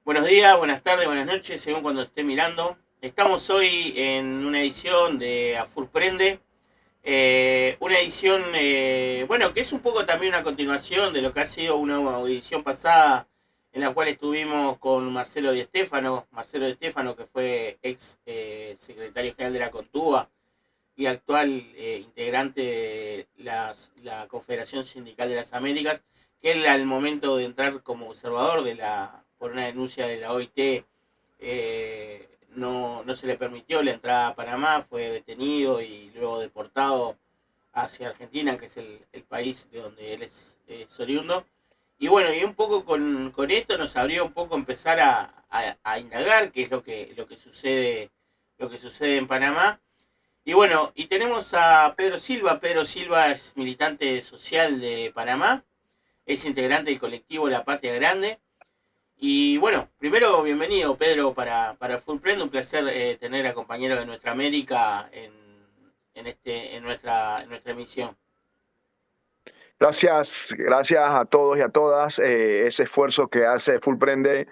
Buenos días, buenas tardes, buenas noches, según cuando esté mirando. Estamos hoy en una edición de Afurprende, una edición, bueno, que es un poco también una continuación de lo que ha sido una edición pasada en la cual estuvimos con Marcelo Di Stefano, que fue ex secretario general de la Contúa y actual integrante de la Confederación Sindical de las Américas, que él al momento de entrar como observador por una denuncia de la OIT no se le permitió la entrada a Panamá, fue detenido y luego deportado hacia Argentina, que es el país de donde él es oriundo. Y bueno, y un poco con esto nos abrió un poco empezar a indagar qué es lo que sucede en Panamá. Y bueno, y tenemos a Pedro Silva. Pedro Silva es militante social de Panamá, es integrante del colectivo La Patria Grande. Y bueno, primero bienvenido Pedro para Full Prend, un placer tener a compañeros de nuestra América en nuestra emisión. Gracias a todos y a todas ese esfuerzo que hace Fulprende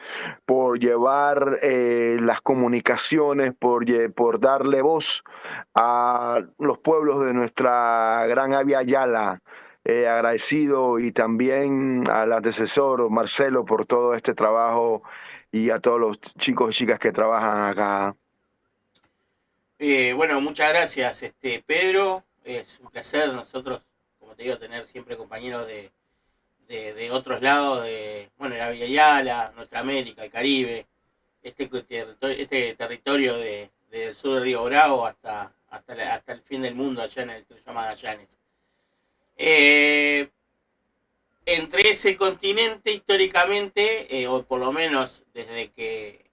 por llevar las comunicaciones, por darle voz a los pueblos de nuestra gran Avia Yala. Agradecido y también al antecesor Marcelo por todo este trabajo y a todos los chicos y chicas que trabajan acá. Bueno, muchas gracias, Pedro. Es un placer nosotros, como te digo, tener siempre compañeros de otros lados, bueno, la Villa Yala, nuestra América, el Caribe, este territorio del sur del Río Bravo hasta el fin del mundo, allá en el que se llama Magallanes. Eh, Entre ese continente, históricamente, o por lo menos desde que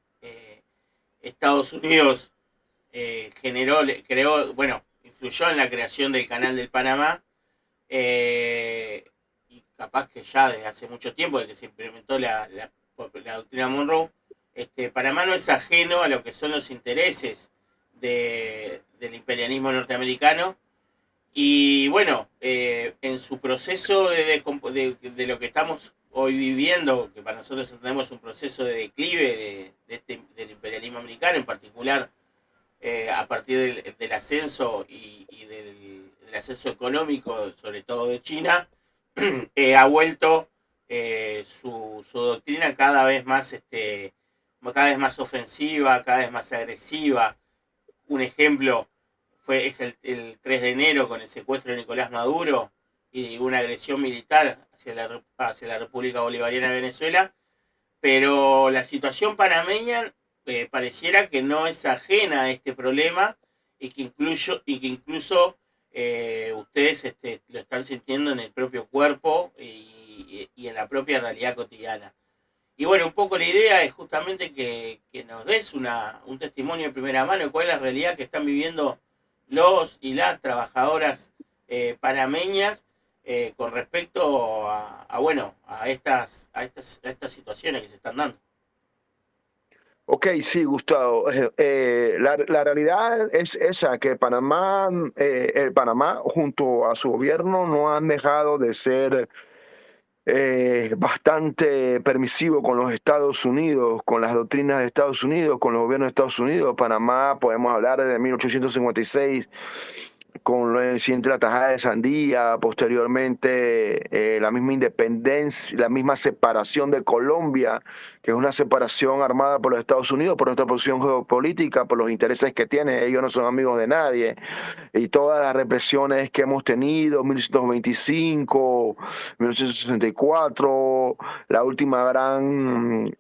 Estados Unidos bueno, influyó en la creación del Canal del Panamá, y capaz que ya desde hace mucho tiempo, desde que se implementó la doctrina Monroe, Panamá no es ajeno a lo que son los intereses del imperialismo norteamericano. Y bueno, en su proceso de lo que estamos hoy viviendo, que para nosotros entendemos un proceso de declive del imperialismo americano, en particular a partir del ascenso y del ascenso económico, sobre todo de China, ha vuelto su doctrina cada vez más ofensiva, cada vez más agresiva. Un ejemplo es el 3 de enero con el secuestro de Nicolás Maduro y una agresión militar hacia la República Bolivariana de Venezuela, pero la situación panameña pareciera que no es ajena a este problema y que incluso ustedes lo están sintiendo en el propio cuerpo y en la propia realidad cotidiana. Y bueno, un poco la idea es justamente que nos des un testimonio de primera mano de cuál es la realidad que están viviendo los y las trabajadoras panameñas con respecto bueno, a estas situaciones que se están dando. Ok, sí, Gustavo. La realidad es esa, que Panamá junto a su gobierno no han dejado de ser bastante permisivo con los Estados Unidos, con las doctrinas de Estados Unidos, con los gobiernos de Estados Unidos. Panamá, podemos hablar desde 1856 con el incidente de la tajada de Sandía, posteriormente la misma independencia, la misma separación de Colombia, que es una separación armada por los Estados Unidos, por nuestra posición geopolítica, por los intereses que tiene, ellos no son amigos de nadie, y todas las represiones que hemos tenido, 1925, 1964, la última gran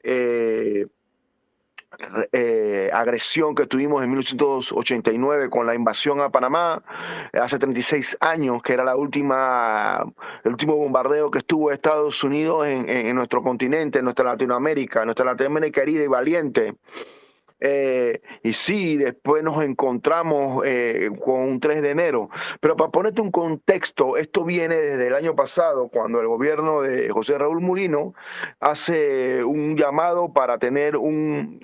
agresión que tuvimos en 1989 con la invasión a Panamá, hace 36 años, que era el último bombardeo que estuvo Estados Unidos en nuestro continente, en nuestra Latinoamérica herida y valiente. Y sí, después nos encontramos con un 3 de enero. Pero para ponerte un contexto, esto viene desde el año pasado, cuando el gobierno de José Raúl Mulino hace un llamado para tener un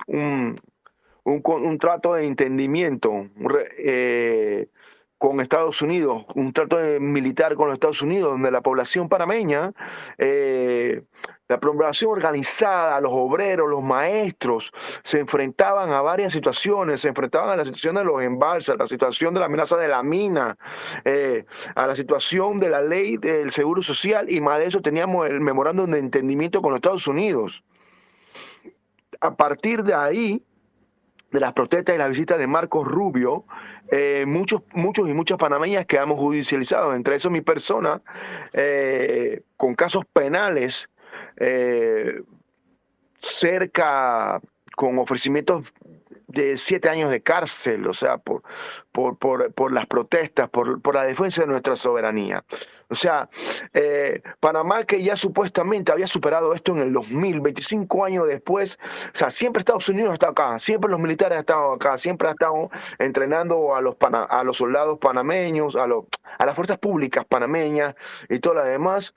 trato de entendimiento, con Estados Unidos, un trato militar con los Estados Unidos, donde la población panameña, la población organizada, los obreros, los maestros, se enfrentaban a varias situaciones, se enfrentaban a la situación de los embalses, a la situación de la amenaza de la mina, eh, a la situación de la ley del Seguro Social, y más de eso teníamos el memorándum de entendimiento con los Estados Unidos. A partir de ahí, de las protestas y las visitas de Marcos Rubio, muchos y muchas panameñas quedamos judicializados, entre eso mi persona, con casos penales eh, cerca, con ofrecimientos de 7 años de cárcel, o sea, por las protestas, por la defensa de nuestra soberanía. O sea, Panamá, que ya supuestamente había superado esto en el 2000, 25 años después, o sea, siempre Estados Unidos está acá, siempre los militares han estado acá, siempre han estado entrenando a los soldados panameños, a las fuerzas públicas panameñas y todo lo demás.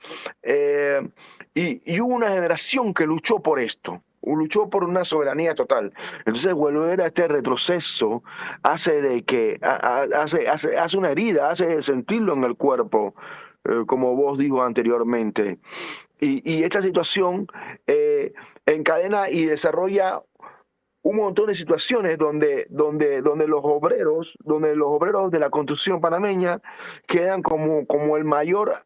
Y hubo una generación que luchó por esto, luchó por una soberanía total. Entonces, volver a este retroceso hace de que hace una herida, hace sentirlo en el cuerpo, como vos dijo anteriormente. Y esta situación encadena y desarrolla un montón de situaciones donde los obreros de la construcción panameña quedan como el mayor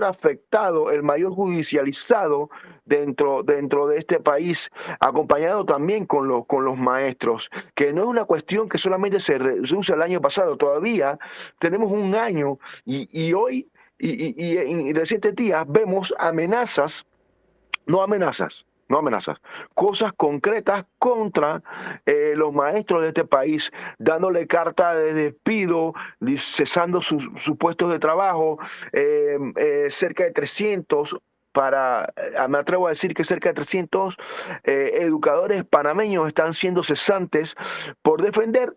afectado, el mayor judicializado dentro de este país, acompañado también con los maestros, que no es una cuestión que solamente se usa el año pasado, todavía tenemos un año y hoy en recientes días vemos amenazas, no amenazas, cosas concretas contra los maestros de este país, dándole carta de despido, cesando sus puestos de trabajo, cerca de 300 me atrevo a decir que cerca de 300 educadores panameños están siendo cesantes por defender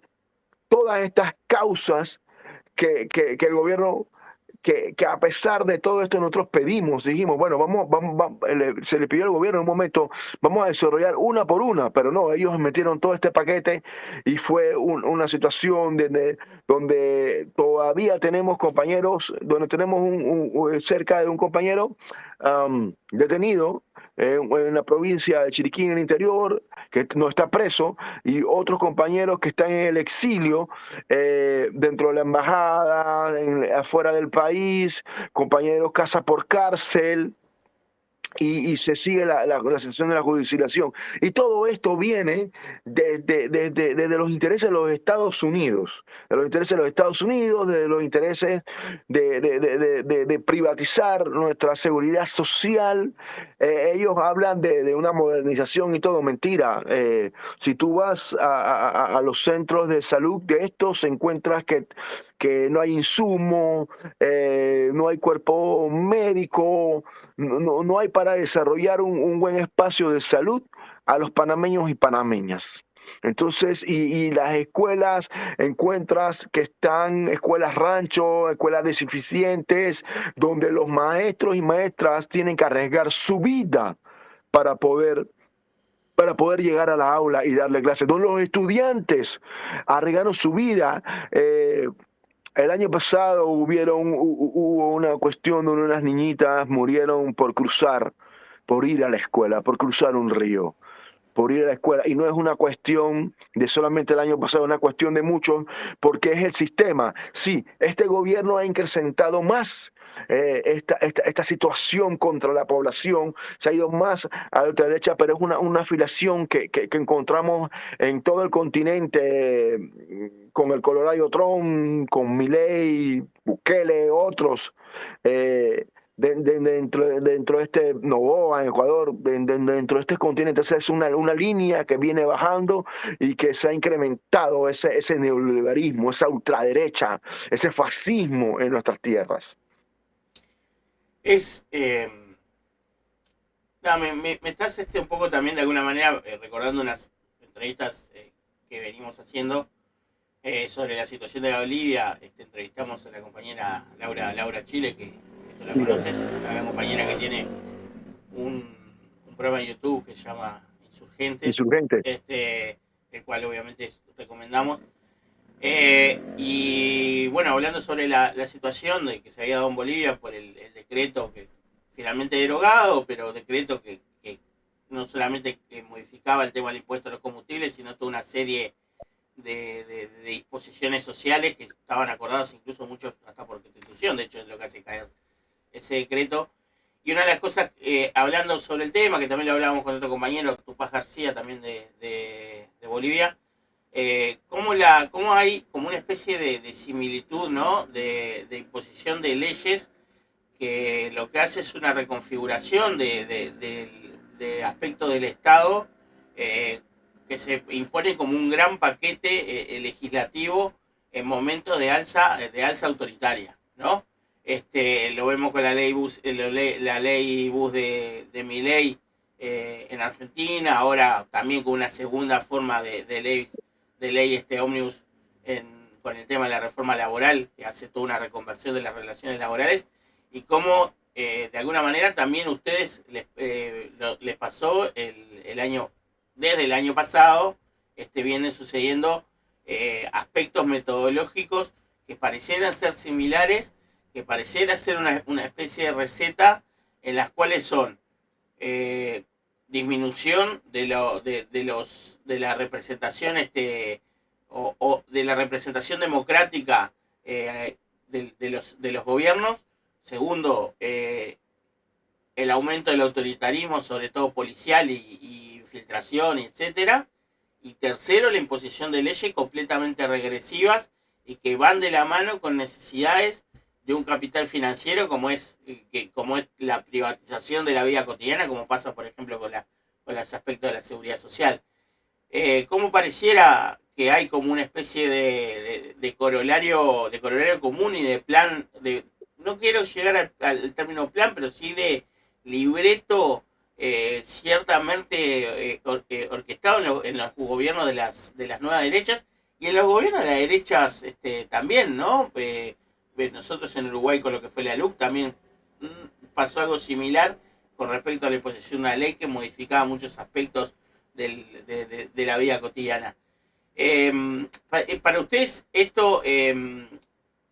todas estas causas que el gobierno que a pesar de todo esto nosotros pedimos, dijimos, bueno, se le pidió al gobierno en un momento, vamos a desarrollar una por una, pero no, ellos metieron todo este paquete y fue una situación donde todavía tenemos compañeros, donde tenemos cerca de un compañero detenido en la provincia de Chiriquí, en el interior, que no está preso, y otros compañeros que están en el exilio, dentro de la embajada, afuera del país, compañeros casa por cárcel, y se sigue la sesión de la judicialización. Y todo esto viene desde los intereses de los Estados Unidos, de los intereses de los Estados Unidos, de los intereses de privatizar nuestra seguridad social. Ellos hablan de una modernización y todo, mentira. Si tú vas a los centros de salud de estos, encuentras que no hay insumo, no hay cuerpo médico, no hay para desarrollar un buen espacio de salud a los panameños y panameñas. Entonces, y las escuelas, encuentras que están escuelas rancho, escuelas deficientes, donde los maestros y maestras tienen que arriesgar su vida para poder llegar a la aula y darle clases. Donde los estudiantes arriesgaron su vida. El año pasado hubo una cuestión donde unas niñitas murieron por ir a la escuela, por cruzar un río, por ir a la escuela. Y no es una cuestión de solamente el año pasado, es una cuestión de muchos, porque es el sistema. Sí, este gobierno ha incrementado más esta situación contra la población, se ha ido más a la ultraderecha, pero es una afiliación que encontramos en todo el continente, con el Colorado Trump, con Milei, Bukele, otros. Dentro de este Novoa, en Ecuador, dentro de este continente. Entonces es una línea que viene bajando y que se ha incrementado ese neoliberalismo, esa ultraderecha, ese fascismo en nuestras tierras. Es. No, me estás un poco también de alguna manera recordando unas entrevistas que venimos haciendo sobre la situación de la Bolivia. Entrevistamos a la compañera Laura Chile, que tú la conoces, una gran compañera que tiene un, un programa en YouTube que se llama Insurgentes, Insurgente. el cual obviamente recomendamos. Y bueno, hablando sobre la situación de que se había dado en Bolivia por el decreto que finalmente derogado, pero decreto que no solamente que modificaba el tema del impuesto a los combustibles, sino toda una serie de disposiciones sociales que estaban acordados incluso muchos hasta por constitución, de hecho es lo que hace caer ese decreto. Y una de las cosas, hablando sobre el tema, que también lo hablábamos con otro compañero, Tupás García, también de Bolivia, cómo hay como una especie de similitud, ¿no? De imposición de leyes que lo que hace es una reconfiguración de aspectos del Estado eh, que se impone como un gran paquete legislativo en momentos de alza autoritaria, ¿no? Lo vemos con la ley Bus, la ley Bus de Milei en Argentina, ahora también con una segunda forma de ley ómnibus con el tema de la reforma laboral, que hace toda una reconversión de las relaciones laborales, y cómo de alguna manera también a ustedes les pasó el año, desde el año pasado, vienen sucediendo aspectos metodológicos que parecieran ser similares, que pareciera ser una especie de receta en las cuales son disminución de la representación o de la representación democrática de los gobiernos. Segundo, el aumento del autoritarismo, sobre todo policial y infiltración, etcétera. Y tercero, la imposición de leyes completamente regresivas y que van de la mano con necesidades de un capital financiero como es la privatización de la vida cotidiana, como pasa, por ejemplo, con los aspectos de la seguridad social. ¿Cómo pareciera que hay como una especie de corolario común y de plan, no quiero llegar al término plan, pero sí de libreto ciertamente orquestado en los gobiernos de las nuevas derechas y en los gobiernos de las derechas también, ¿no? Nosotros en Uruguay con lo que fue la LUC también pasó algo similar con respecto a la imposición de una ley que modificaba muchos aspectos de la vida cotidiana. Para ustedes, ¿esto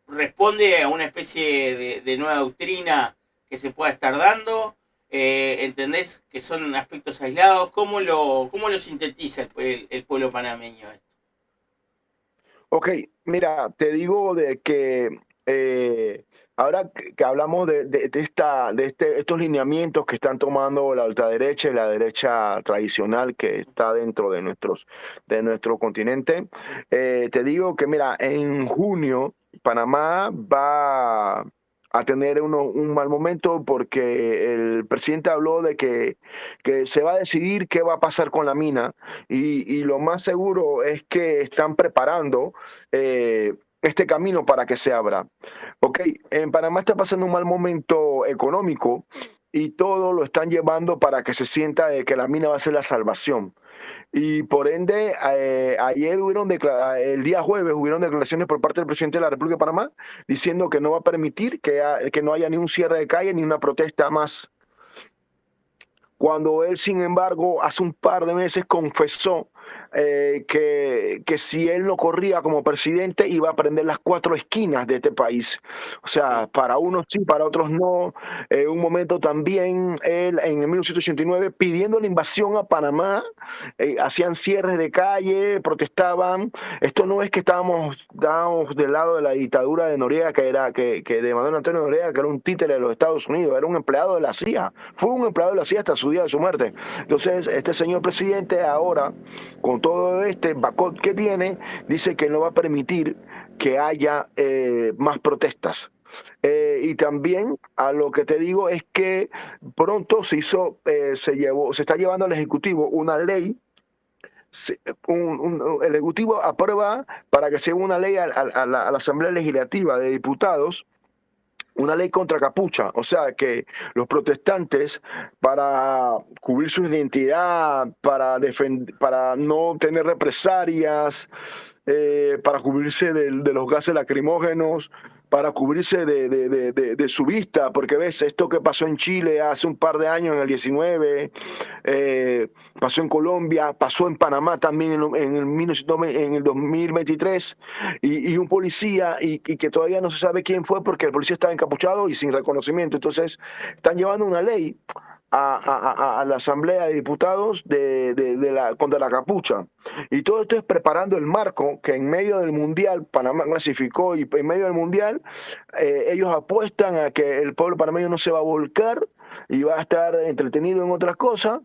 responde a una especie de nueva doctrina que se pueda estar dando? ¿Entendés que son aspectos aislados? Cómo lo sintetiza el pueblo panameño esto? Ok, mira, te digo de que ahora que hablamos estos lineamientos que están tomando la ultraderecha y la derecha tradicional que está dentro de nuestro continente, te digo que, mira, en junio Panamá va a tener un mal momento porque el presidente habló de que se va a decidir qué va a pasar con la mina y lo más seguro es que están preparando este camino para que se abra. Ok, en Panamá está pasando un mal momento económico y todo lo están llevando para que se sienta de que la mina va a ser la salvación. Y por ende, ayer el día jueves hubieron declaraciones por parte del presidente de la República de Panamá diciendo que no va a permitir que no haya ni un cierre de calle ni una protesta más. Cuando él, sin embargo, hace un par de meses confesó que si él no corría como presidente iba a prender las cuatro esquinas de este país. O sea, Sí. para unos sí, para otros no. Un momento también, él en 1989, pidiendo la invasión a Panamá, hacían cierres de calle, protestaban. Esto no es que estábamos del lado de la dictadura de Noriega, que de Manuel Antonio Noriega, que era un títere de los Estados Unidos, era un empleado de la CIA. Fue un empleado de la CIA hasta su día de su muerte. Entonces, este señor presidente ahora, con todo este bacot que tiene, dice que no va a permitir que haya más protestas. Y también a lo que te digo es que pronto se está llevando al Ejecutivo una ley. El Ejecutivo aprueba para que sea una ley a la Asamblea Legislativa de Diputados, una ley contra capucha, o sea que los protestantes, para cubrir su identidad, para no tener represalias, para cubrirse de los gases lacrimógenos, para cubrirse de su vista, porque ves, esto que pasó en Chile hace un par de años, en el 19, pasó en Colombia, pasó en Panamá también en el 2023, y un policía, y que todavía no se sabe quién fue porque el policía estaba encapuchado y sin reconocimiento. Entonces, están llevando una ley a la Asamblea de Diputados contra la capucha. Y todo esto es preparando el marco que en medio del Mundial, Panamá clasificó, y en medio del Mundial ellos apuestan a que el pueblo panameño no se va a volcar y va a estar entretenido en otras cosas,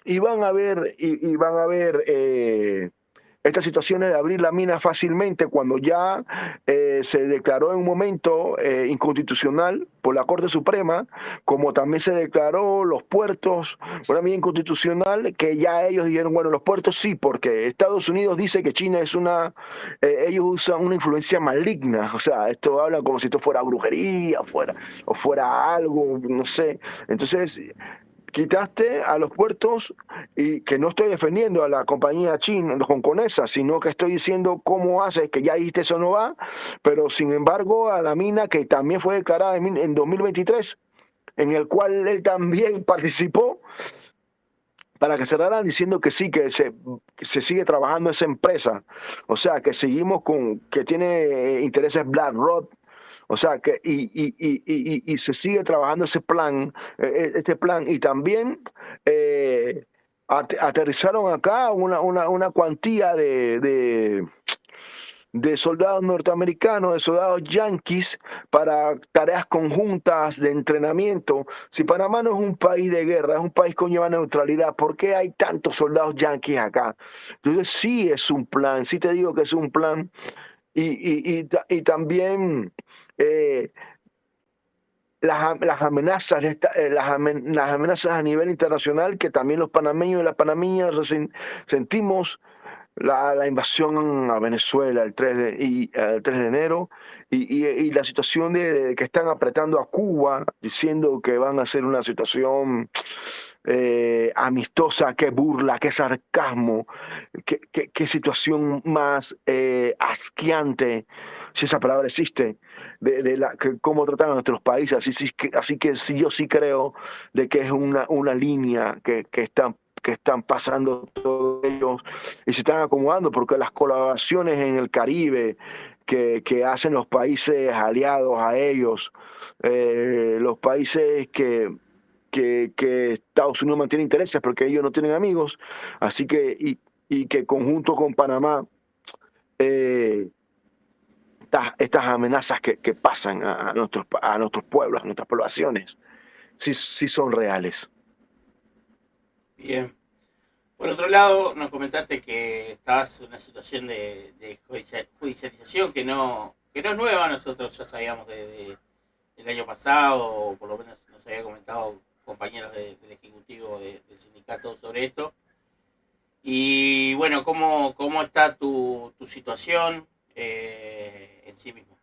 y van a ver, y van a ver estas situaciones de abrir la mina fácilmente cuando ya se declaró en un momento inconstitucional por la Corte Suprema, como también se declaró los puertos una medida inconstitucional, que ya ellos dijeron, bueno, los puertos sí, porque Estados Unidos dice que China es ellos usan una influencia maligna. O sea, esto habla como si esto fuera brujería, o fuera algo, no sé. Entonces, quitaste a los puertos, y que no estoy defendiendo a la compañía china, hongkonesa, sino que estoy diciendo cómo hace, que ya dijiste eso no va, pero sin embargo a la mina que también fue declarada en 2023, en el cual él también participó, para que cerraran diciendo que sí, que se sigue trabajando esa empresa. O sea, que seguimos que tiene intereses BlackRock. O sea, y se sigue trabajando ese plan, este plan. Y también aterrizaron acá una cuantía de soldados norteamericanos, de soldados yanquis, para tareas conjuntas de entrenamiento. Si Panamá no es un país de guerra, es un país que lleva neutralidad, ¿por qué hay tantos soldados yanquis acá? Entonces sí es un plan, sí te digo que es un plan. Y también eh, las amenazas, las amenazas a nivel internacional, que también los panameños y las panameñas sentimos. La invasión a Venezuela el 3 de enero, y la situación de que están apretando a Cuba, diciendo que van a hacer una situación amistosa. Qué burla, qué sarcasmo, qué situación más asqueante, si esa palabra existe, cómo tratan a nuestros países. Así que sí, yo sí creo de que es una línea que están pasando todos ellos, y se están acomodando, porque las colaboraciones en el Caribe que hacen los países aliados a ellos, los países que Estados Unidos mantiene intereses porque ellos no tienen amigos, así que, y que conjunto con Panamá, eh, estas amenazas que pasan a nuestros pueblos, a nuestras poblaciones, sí son reales. Bien. Por otro lado, nos comentaste que estabas en una situación de judicialización que no es nueva. Nosotros ya sabíamos del año pasado, o por lo menos nos había comentado compañeros del Ejecutivo del sindicato sobre esto. Y bueno, ¿cómo está tu situación en sí mismo?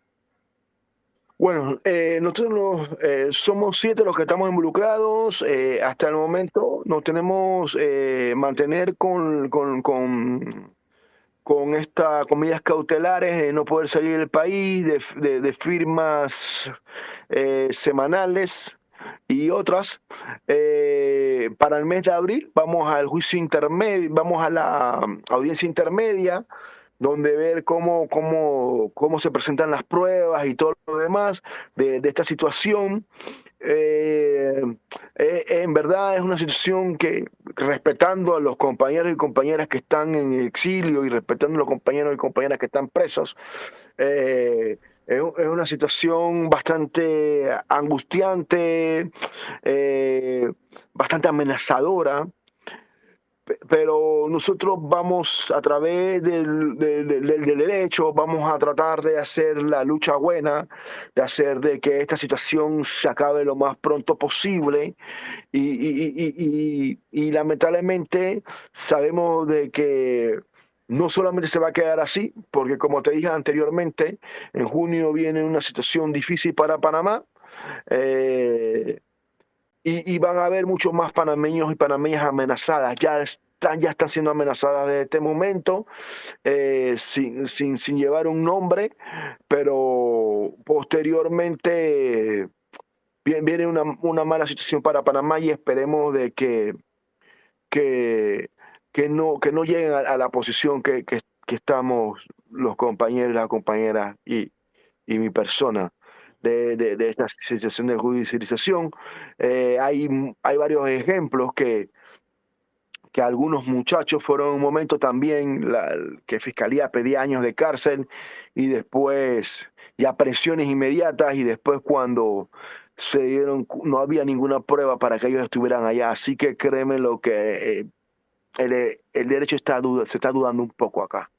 Bueno, nosotros somos 7 los que estamos involucrados. Hasta el momento nos tenemos mantener con medidas cautelares, no poder salir del país, de firmas semanales y otras. Para el mes de abril vamos al juicio intermedio, vamos a la audiencia intermedia, donde ver cómo se presentan las pruebas y todo lo demás de esta situación. Eh, en verdad es una situación que, respetando a los compañeros y compañeras que están en exilio, y respetando a los compañeros y compañeras que están presos, es una situación bastante angustiante, bastante amenazadora. Pero nosotros vamos, a través del derecho, vamos a tratar de hacer la lucha buena, de hacer de que esta situación se acabe lo más pronto posible. Y lamentablemente sabemos de que no solamente se va a quedar así, porque como te dije anteriormente, en junio viene una situación difícil para Panamá. eh, y van a haber muchos más panameños y panameñas amenazadas. ya están siendo amenazadas desde este momento, sin llevar un nombre, pero posteriormente viene una mala situación para Panamá y esperemos de que, que no lleguen a la posición que estamos los compañeros, las compañeras y mi persona de esta situación de judicialización. Hay varios ejemplos que algunos muchachos fueron en un momento también que Fiscalía pedía años de cárcel y después ya presiones inmediatas y después cuando se dieron, no había ninguna prueba para que ellos estuvieran allá. Así que créeme lo que el derecho se está dudando un poco acá.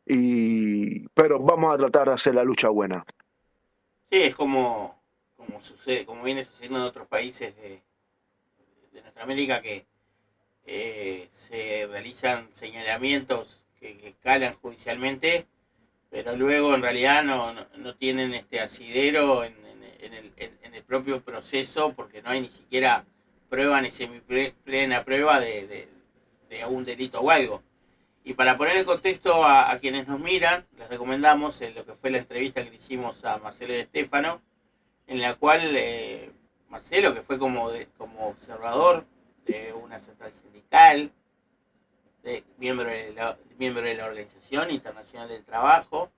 Pero vamos a tratar de hacer la lucha buena. Sí, es como sucede, como viene sucediendo en otros países de nuestra América, que se realizan señalamientos que escalan judicialmente, pero luego en realidad no tienen este asidero en el propio proceso, porque no hay ni siquiera prueba ni semiplena prueba de un delito o algo. Y para poner en contexto a quienes nos miran, les recomendamos lo que fue la entrevista que le hicimos a Marcelo de Stefano, en la cual Marcelo, que fue como observador de una central sindical, miembro de la Organización Internacional del Trabajo,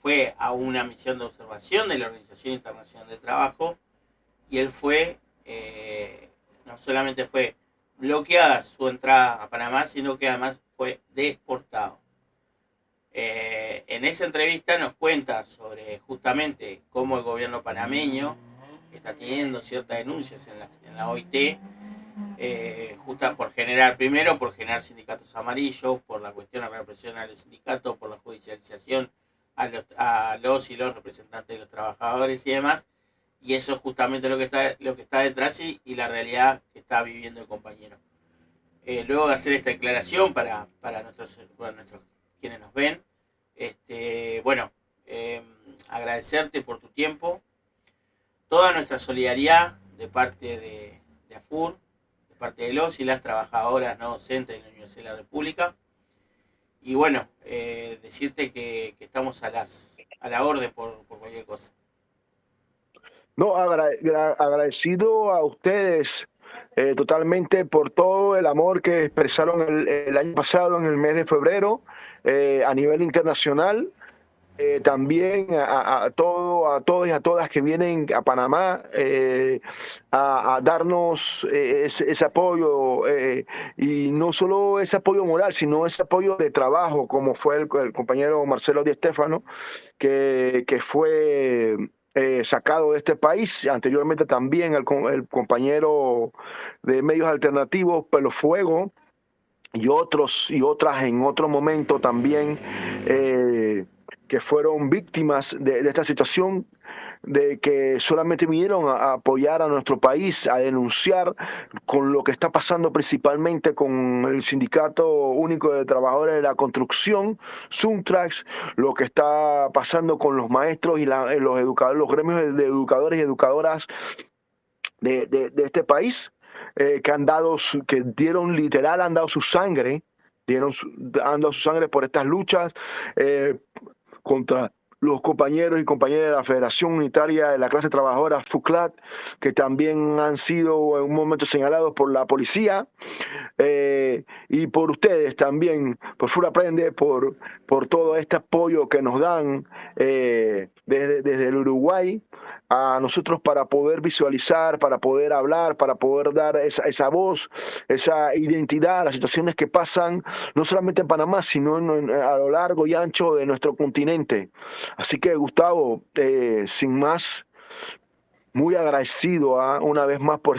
fue a una misión de observación de la Organización Internacional del Trabajo, y él no solamente fue bloqueada su entrada a Panamá, sino que además fue deportado. En esa entrevista nos cuenta sobre justamente cómo el gobierno panameño está teniendo ciertas denuncias en la OIT, justa primero por generar sindicatos amarillos, por la cuestión de represión a los sindicatos, por la judicialización a los y los representantes de los trabajadores y demás, y eso es justamente lo que está detrás y la realidad que está viviendo el compañero. Luego de hacer esta declaración para nuestros quienes nos ven, bueno, agradecerte por tu tiempo, toda nuestra solidaridad de parte de AFUR, de parte de los y las trabajadoras no docentes de la Universidad de la República, y bueno, decirte que estamos a la orden por cualquier cosa. No, agradecido a ustedes totalmente por todo el amor que expresaron el año pasado, en el mes de febrero, a nivel internacional. También a todos y a todas que vienen a Panamá a darnos ese apoyo, y no solo ese apoyo moral, sino ese apoyo de trabajo, como fue el compañero Marcelo Di Stéfano, que fue sacado de este país. Anteriormente también el compañero de medios alternativos, Pelo Fuego, y otros y otras en otro momento también, que fueron víctimas de esta situación, de que solamente vinieron a apoyar a nuestro país, a denunciar con lo que está pasando principalmente con el Sindicato Único de Trabajadores de la Construcción, Suntrax, lo que está pasando con los maestros y los educadores, los gremios de educadores y educadoras de este país, que dieron literal, han dado su sangre, han dado su sangre por estas luchas contra los compañeros y compañeras de la Federación Unitaria de la Clase Trabajadora, FUCLAT, que también han sido en un momento señalados por la policía, y por ustedes también, por FURAPRENDE, por todo este apoyo que nos dan desde el Uruguay a nosotros, para poder visualizar, para poder hablar, para poder dar esa voz, esa identidad a las situaciones que pasan, no solamente en Panamá, sino a lo largo y ancho de nuestro continente. Así que, Gustavo, sin más, muy agradecido una vez más por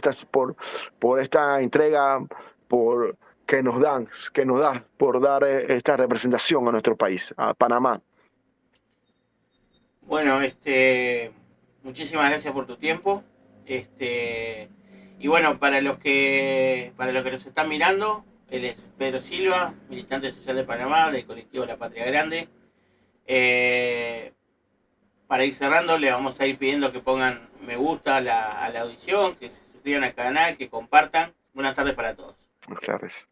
esta entrega, por que nos da por dar esta representación a nuestro país, a Panamá. Bueno, muchísimas gracias por tu tiempo. Y bueno, para los que nos están mirando, él es Pedro Silva, militante social de Panamá, del colectivo La Patria Grande. Para ir cerrando, le vamos a ir pidiendo que pongan me gusta a la audición, que se suscriban al canal, que compartan. Buenas tardes para todos. Buenas tardes.